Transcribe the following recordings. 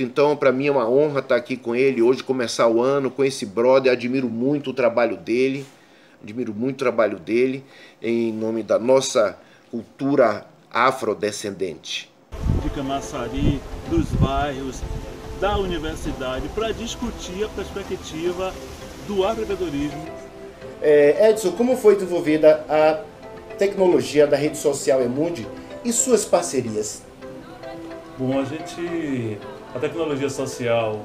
Então, para mim é uma honra estar aqui com ele hoje, começar o ano com esse brother. Admiro muito o trabalho dele, em nome da nossa cultura afrodescendente. De Camaçari, dos bairros, da universidade, para discutir a perspectiva do afroempreendedorismo. Edson, como foi desenvolvida a tecnologia da rede social Emundi e suas parcerias? Bom, a tecnologia social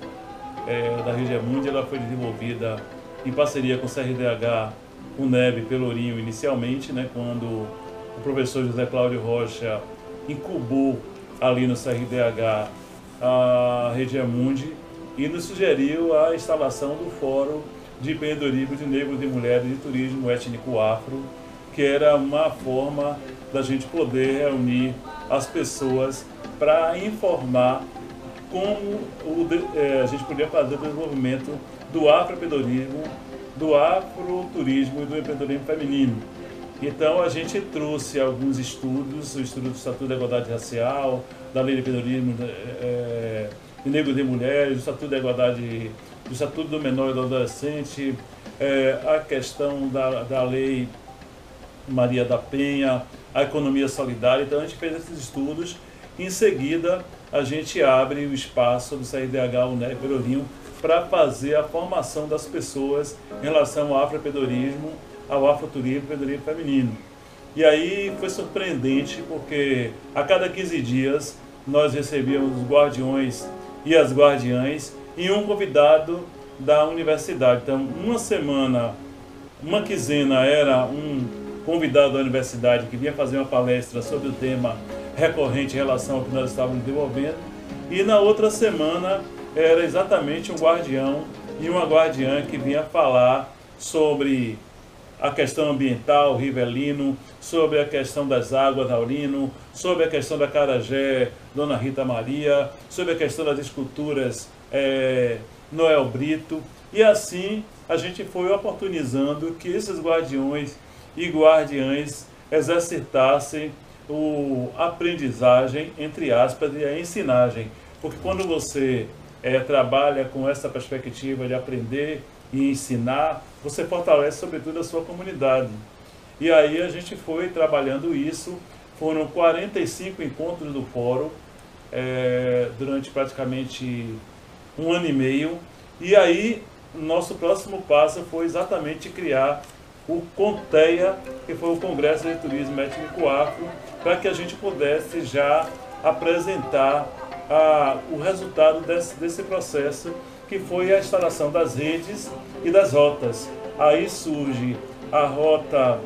da Rede Emundi, ela foi desenvolvida em parceria com o CRDH, com o NEB, Pelourinho, inicialmente, né, quando o professor José Cláudio Rocha incubou ali no CRDH a Rede Emundi e nos sugeriu a instalação do Fórum de Empreendedorismo de Negros e Mulheres de Turismo Étnico Afro, que era uma forma da gente poder reunir as pessoas para informar como a gente podia fazer o desenvolvimento do afroempreendedorismo, do afroturismo e do empreendedorismo feminino. Então a gente trouxe alguns estudos, o estudo do Estatuto da Igualdade Racial, da Lei de Empreendedorismo de Negros e Mulheres, o Estatuto da Igualdade, o Estatuto do Menor e do Adolescente, a questão da Lei Maria da Penha, a economia solidária. Então a gente fez esses estudos. Em seguida, a gente abre o espaço do CRDH, o NEB, Pelourinho, para fazer a formação das pessoas em relação ao afroempreendedorismo, ao afroturismo e empreendedorismo feminino. E aí foi surpreendente, porque a cada 15 dias nós recebíamos os guardiões e as guardiãs e um convidado da universidade. Então, uma semana, uma quinzena era um convidado da universidade que vinha fazer uma palestra sobre o tema recorrente em relação ao que nós estávamos desenvolvendo, e na outra semana era exatamente um guardião e uma guardiã que vinha falar sobre a questão ambiental, Rivelino, sobre a questão das águas, Aurino, sobre a questão da Carajé, Dona Rita Maria, sobre a questão das esculturas, Noel Brito, e assim a gente foi oportunizando que esses guardiões e guardiães exercitassem a aprendizagem, entre aspas, e a ensinagem. Porque quando você trabalha com essa perspectiva de aprender e ensinar, você fortalece sobretudo a sua comunidade. E aí a gente foi trabalhando isso, foram 45 encontros do fórum, durante praticamente um ano e meio, e aí nosso próximo passo foi exatamente criar o CONTEA, que foi o Congresso de Turismo Étnico Afro, para que a gente pudesse já apresentar o resultado desse processo, que foi a instalação das redes e das rotas. Aí surge a rota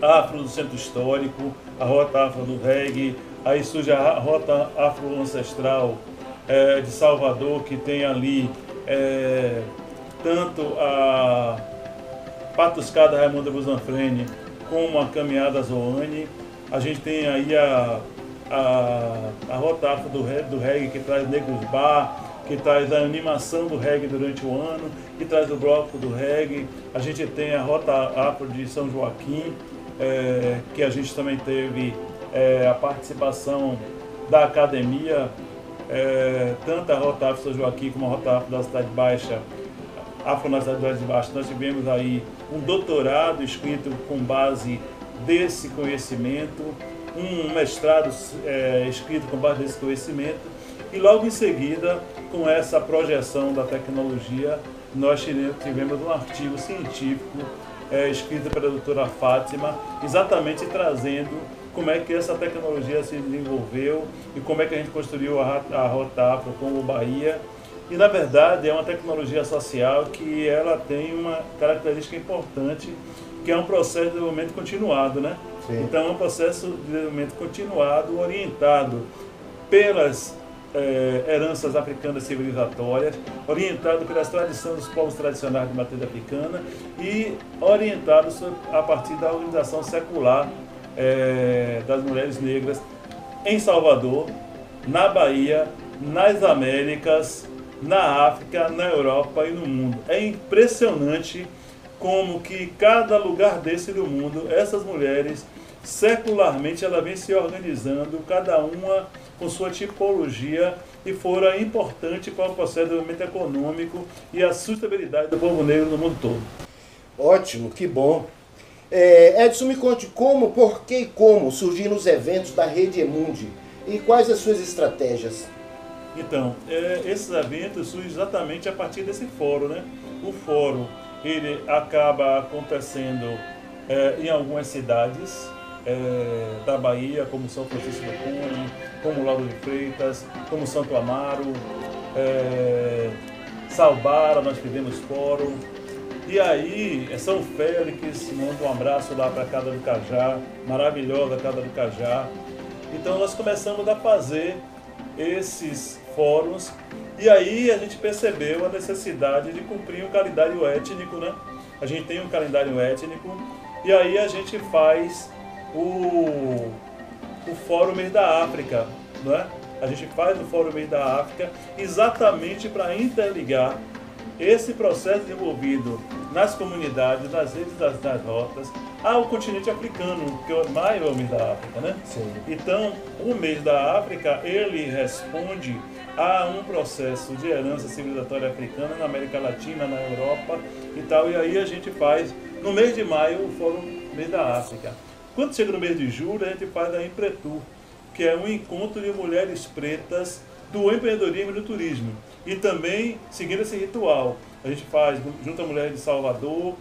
afro do Centro Histórico, a rota afro do reggae, aí surge a rota afro ancestral de Salvador, que tem ali tanto a Patuscada Raimundo Busanfreni como a Caminhada Zoane. A gente tem aí a rota afro do reggae, que traz Negros Bar, que traz a animação do reggae durante o ano, que traz o bloco do reggae. A gente tem a rota afro de São Joaquim, que a gente também teve a participação da academia, tanto a rota afro de São Joaquim como a rota afro da Cidade Baixa, afro na Cidade Baixa. Nós tivemos aí um doutorado escrito com base desse conhecimento, um mestrado escrito com base nesse conhecimento, e logo em seguida, com essa projeção da tecnologia, nós tivemos um artigo científico escrito pela doutora Fátima, exatamente trazendo como é que essa tecnologia se desenvolveu e como é que a gente construiu a Rota Afro como Bahia. E, na verdade, é uma tecnologia social que ela tem uma característica importante, que é um processo de desenvolvimento continuado, né? Sim. Então, é um processo de desenvolvimento continuado, orientado pelas heranças africanas civilizatórias, orientado pelas tradições dos povos tradicionais de matriz africana e orientado a partir da organização secular das mulheres negras em Salvador, na Bahia, nas Américas, na África, na Europa e no mundo. É impressionante como que cada lugar desse do mundo, essas mulheres, secularmente, ela vem se organizando, cada uma com sua tipologia e foram importantes para o processo de desenvolvimento econômico e a sustentabilidade do povo negro no mundo todo. Ótimo, que bom. Edson, me conte como, por que e como surgiram os eventos da Rede Emundi e quais as suas estratégias? Então, esses eventos surgem exatamente a partir desse fórum, né? O fórum, ele acaba acontecendo em algumas cidades da Bahia, como São Francisco do Cunha, como Lauro de Freitas, como Santo Amaro, Salbara, nós tivemos fórum. E aí, São Félix, manda um abraço lá para a Casa do Cajá, maravilhosa Casa do Cajá. Então nós começamos a fazer esses fóruns e aí a gente percebeu a necessidade de cumprir um calendário étnico, né? A gente tem um calendário étnico e aí a gente faz o Fórum Mês da África, né? A gente faz o Fórum Mês da África exatamente para interligar esse processo desenvolvido nas comunidades, nas redes das rotas, ao continente africano, que é o maior mês da África, né? Sim. Então, o mês da África, ele responde a um processo de herança civilizatória africana na América Latina, na Europa e tal, e aí a gente faz, no mês de maio, o Fórum Mês da África. Quando chega no mês de julho, a gente faz a Empretur, que é um encontro de mulheres pretas do empreendedorismo e do turismo. E também, seguindo esse ritual, a gente faz junto a mulheres de Salvador,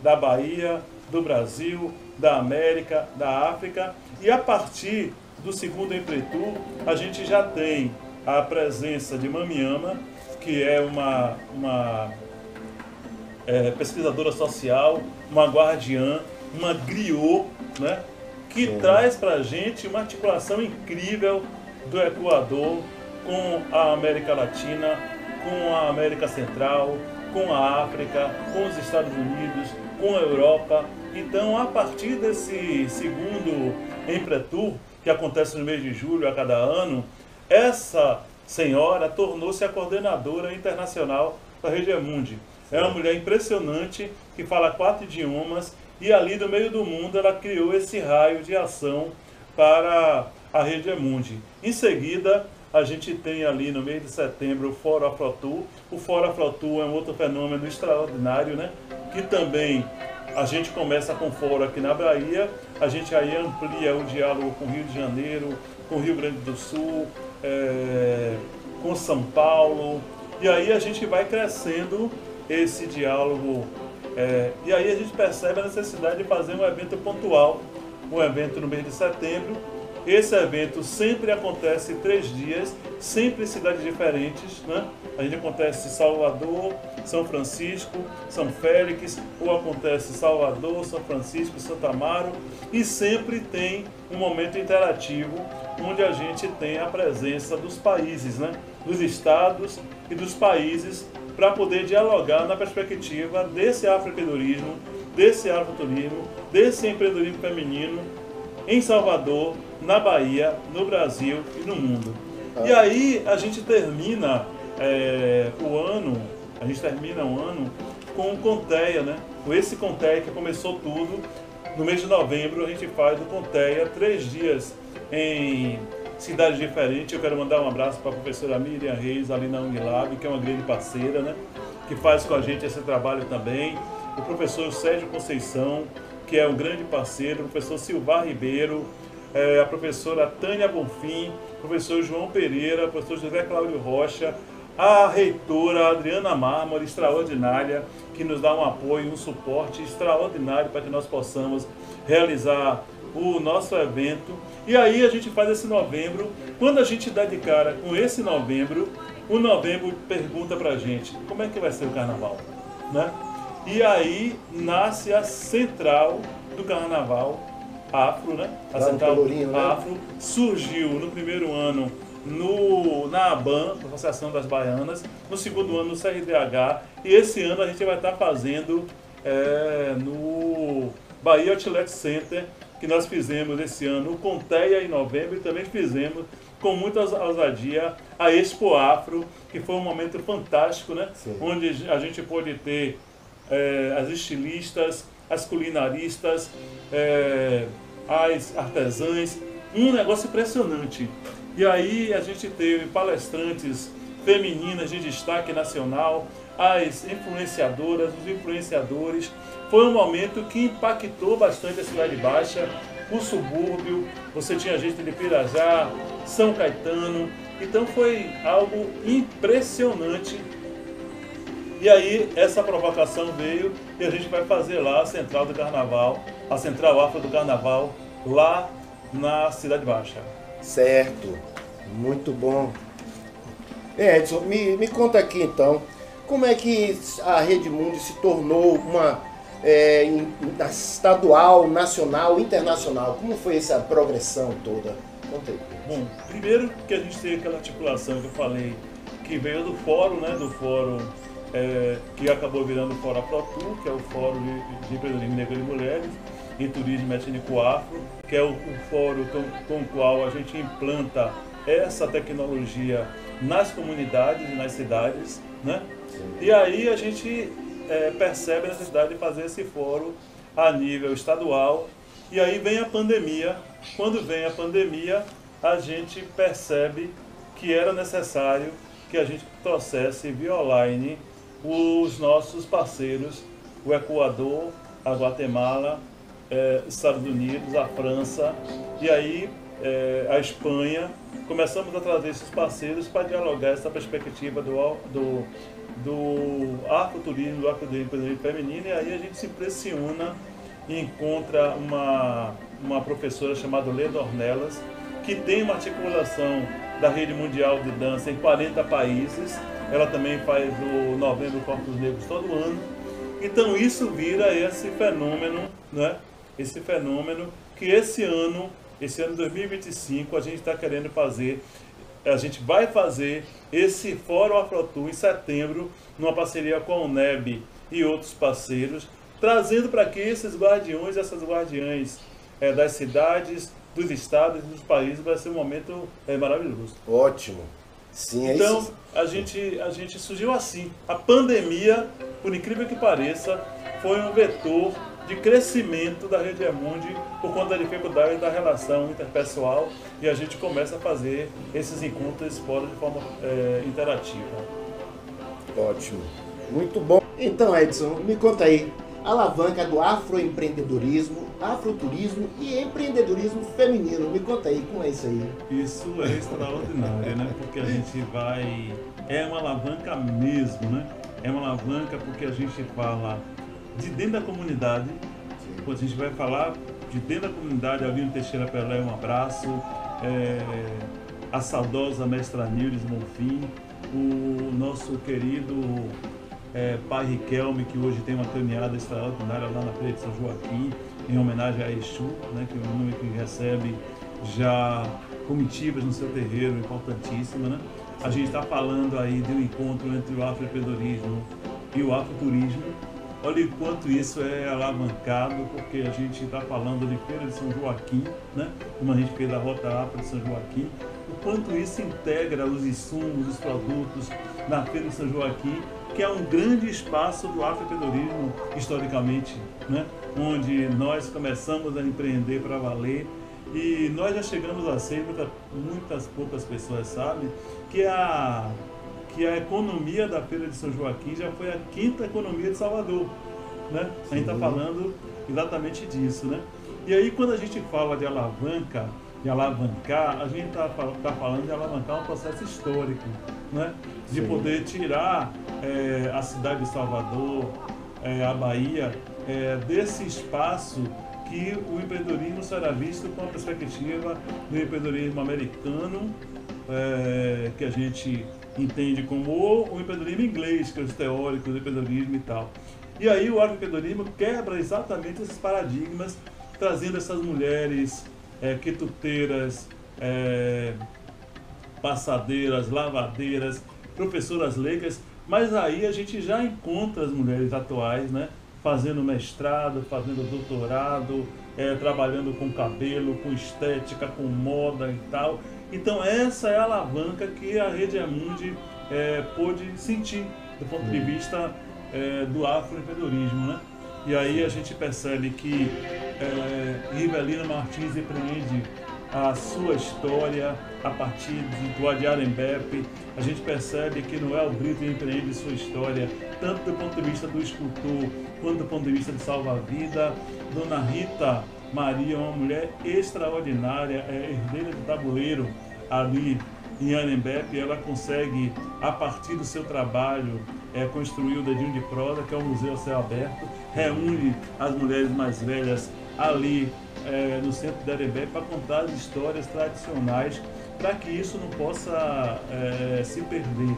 da Bahia, do Brasil, da América, da África. E a partir do segundo Empretur, a gente já tem a presença de Mamiama, que é uma pesquisadora social, uma guardiã, uma griot, né? Que traz para a gente uma articulação incrível do Equador com a América Latina, com a América Central, com a África, com os Estados Unidos, com a Europa. Então, a partir desse segundo Empretur, que acontece no mês de julho a cada ano, essa senhora tornou-se a coordenadora internacional da Rede Emundi. É uma mulher impressionante, que fala 4 idiomas, e ali do meio do mundo ela criou esse raio de ação para a Rede Emundi. Em seguida, a gente tem ali no mês de setembro o Fórum Afrotur. O Fórum Afrotur é um outro fenômeno extraordinário, né? Que também a gente começa com fórum aqui na Bahia, a gente aí amplia o diálogo com o Rio de Janeiro, com o Rio Grande do Sul, com São Paulo, e aí a gente vai crescendo esse diálogo, e aí a gente percebe a necessidade de fazer um evento pontual, um evento no mês de setembro. Esse evento sempre acontece 3 dias, sempre em cidades diferentes, né? A gente acontece em Salvador, São Francisco, São Félix, ou acontece em Salvador, São Francisco, Santo Amaro, e sempre tem um momento interativo onde a gente tem a presença dos países, né? Dos estados e dos países, para poder dialogar na perspectiva desse afroempreendedorismo, desse afroturismo, desse empreendedorismo feminino em Salvador, na Bahia, no Brasil e no mundo. E aí a gente termina o ano com o Conteia, né? Com esse Conteia que começou tudo. No mês de novembro a gente faz o Conteia, 3 dias em cidades diferentes. Eu quero mandar um abraço para a professora Miriam Reis, ali na Unilab, que é uma grande parceira, né? Que faz com a gente esse trabalho também. O professor Sérgio Conceição, que é um grande parceiro, o professor Silvar Ribeiro, a professora Tânia Bonfim, o professor João Pereira, o professor José Cláudio Rocha, a reitora Adriana Mármore, extraordinária, que nos dá um apoio, um suporte extraordinário para que nós possamos realizar o nosso evento. E aí a gente faz esse novembro. Quando a gente dá de cara com esse novembro, o novembro pergunta para a gente, como é que vai ser o carnaval, né? E aí nasce a central do carnaval afro, né? A central afro surgiu no primeiro ano na ABAN, Associação das Baianas, no segundo ano no CRDH, e esse ano a gente vai estar fazendo no Bahia Outlet Center, que nós fizemos esse ano o Conteia em novembro, e também fizemos com muita ousadia a Expo Afro, que foi um momento fantástico, né? Sim. Onde a gente pôde ter as estilistas, as culinaristas, as artesãs um negócio impressionante. E aí a gente teve palestrantes femininas de destaque nacional, as influenciadoras, os influenciadores. Foi um momento que impactou bastante a Cidade Baixa, o subúrbio. Você tinha gente de Pirajá, São Caetano. Então foi algo impressionante. E aí essa provocação veio e a gente vai fazer lá a Central do Carnaval, a Central Afro do Carnaval, lá na Cidade Baixa. Certo, muito bom. Edson, me conta aqui então, como é que a Rede Mundi se tornou uma estadual, nacional, internacional? Como foi essa progressão toda? Conta aí. Bom, primeiro que a gente teve aquela articulação que eu falei, que veio do fórum, né, que acabou virando o Fórum Afrotur, que é o Fórum de Empreendedorismo Negro e Mulheres e Turismo Étnico Afro, que é o fórum com o qual a gente implanta essa tecnologia nas comunidades e nas cidades, né? E aí a gente percebe a necessidade de fazer esse fórum a nível estadual. E aí vem a pandemia. Quando vem a pandemia, a gente percebe que era necessário que a gente trouxesse via online os nossos parceiros, o Equador, a Guatemala, Estados Unidos, a França e aí a Espanha. Começamos a trazer esses parceiros para dialogar essa perspectiva do afroturismo, do afroempreendedorismo feminino, e aí a gente se impressiona e encontra uma professora chamada Leda Ornelas, que tem uma articulação da Rede Mundial de Dança em 40 países. Ela também faz o Novembro Corpos Negros todo ano. Então isso vira esse fenômeno, né? Esse fenômeno que esse ano 2025, a gente está querendo fazer. A gente vai fazer esse Fórum Afrotur em setembro, numa parceria com a UNEB e outros parceiros, trazendo para aqui esses guardiões, essas guardiãs das cidades, dos estados e dos países. Vai ser um momento maravilhoso. Ótimo. Sim, é então, isso. a gente surgiu assim. A pandemia, por incrível que pareça, foi um vetor de crescimento da Rede Mundi por conta da dificuldade da relação interpessoal, e a gente começa a fazer esses encontros fora de forma interativa. Ótimo. Muito bom. Então, Edson, me conta aí. Alavanca do afroempreendedorismo, afroturismo e empreendedorismo feminino. Me conta aí, como é isso aí? Isso é extraordinário, né? Porque a gente vai... É uma alavanca mesmo, né? É uma alavanca porque a gente fala de dentro da comunidade. Quando a gente vai falar de dentro da comunidade, Albino Teixeira Pelé, um abraço. A saudosa mestra Nildes Bonfim, o nosso querido pai Riquelme, que hoje tem uma caminhada extraordinária lá na Feira de São Joaquim, em homenagem a Exu, né, que é um nome que recebe já comitivas no seu terreiro, importantíssima, né? A gente está falando aí de um encontro entre o afroempreendedorismo e o afroturismo. Olha o quanto isso é alavancado, porque a gente está falando de Feira de São Joaquim, né? Como a gente fez a Rota Afro de São Joaquim, o quanto isso integra os insumos, os produtos na Feira de São Joaquim, que é um grande espaço do afroempreendedorismo historicamente, né? Onde nós começamos a empreender para valer, e nós já chegamos a ser, muitas poucas pessoas sabem, que a economia da Feira de São Joaquim já foi a 5ª economia de Salvador, né? A gente está falando exatamente disso, né? E aí quando a gente fala de alavanca, de alavancar, a gente está falando de alavancar um processo histórico, né? De poder tirar a cidade de Salvador, a Bahia, desse espaço que o empreendedorismo será visto com a perspectiva do empreendedorismo americano, que a gente entende como o empreendedorismo inglês, que é os teóricos do empreendedorismo e tal. E aí o afroempreendedorismo quebra exatamente esses paradigmas, trazendo essas mulheres quituteiras, passadeiras, lavadeiras, professoras leigas, mas aí a gente já encontra as mulheres atuais, né, fazendo mestrado, fazendo doutorado, trabalhando com cabelo, com estética, com moda e tal. Então essa é a alavanca que a Rede Mundi pôde sentir do ponto de vista do afroempreendedorismo, né? E aí a gente percebe que Rivelina Martins empreende a sua história a partir do Arembepe. A gente percebe que Noel Brito empreende sua história tanto do ponto de vista do escultor quanto do ponto de vista de salva-vida. Dona Rita Maria, uma mulher extraordinária, herdeira do tabuleiro ali em Arembepe. Ela consegue, a partir do seu trabalho, construir o Dedinho de Prosa, que é um museu a céu aberto, reúne as mulheres mais velhas ali no centro de Arembepe para contar as histórias tradicionais, para que isso não possa se perder.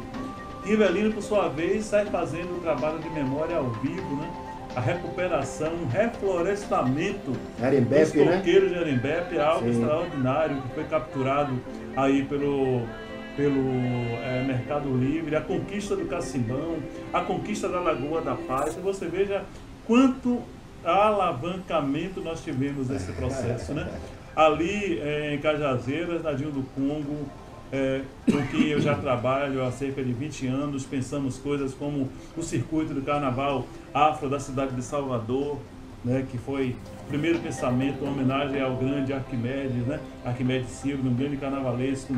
Rivelino, por sua vez, sai fazendo o trabalho de memória ao vivo, né? A recuperação, o reflorestamento dos coqueiros, né? De Arembepe, é algo extraordinário, que foi capturado aí pelo Mercado Livre, a conquista do Cacimbão, a conquista da Lagoa da Paz. E você veja quanto alavancamento nós tivemos nesse processo, né? Ali em Cajazeiras, Nadinho do Congo, com quem eu já trabalho há cerca de 20 anos, pensamos coisas como o circuito do carnaval afro da cidade de Salvador, né, que foi o primeiro pensamento, uma homenagem ao grande Arquimedes, né, Arquimedes Silva, um grande carnavalesco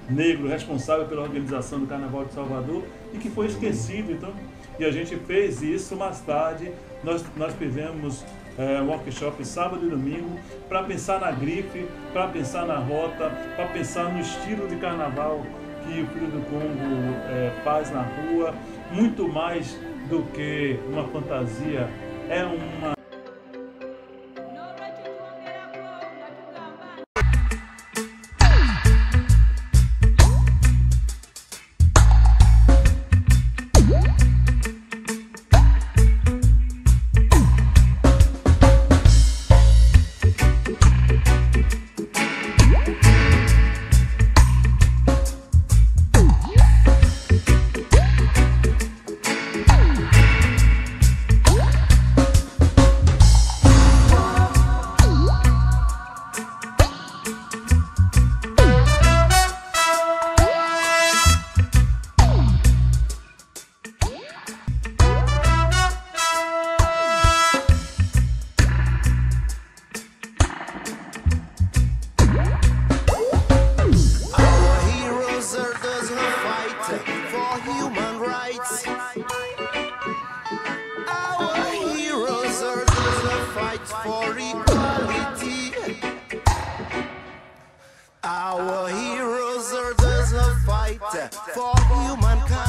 negro responsável pela organização do Carnaval de Salvador e que foi esquecido. Então, e a gente fez isso mais tarde. Nós fizemos um workshop sábado e domingo para pensar na grife, para pensar na rota, para pensar no estilo de carnaval que o Filho do Congo faz na rua. Muito mais do que uma fantasia, é uma for equality. Our heroes are those who fight for humankind.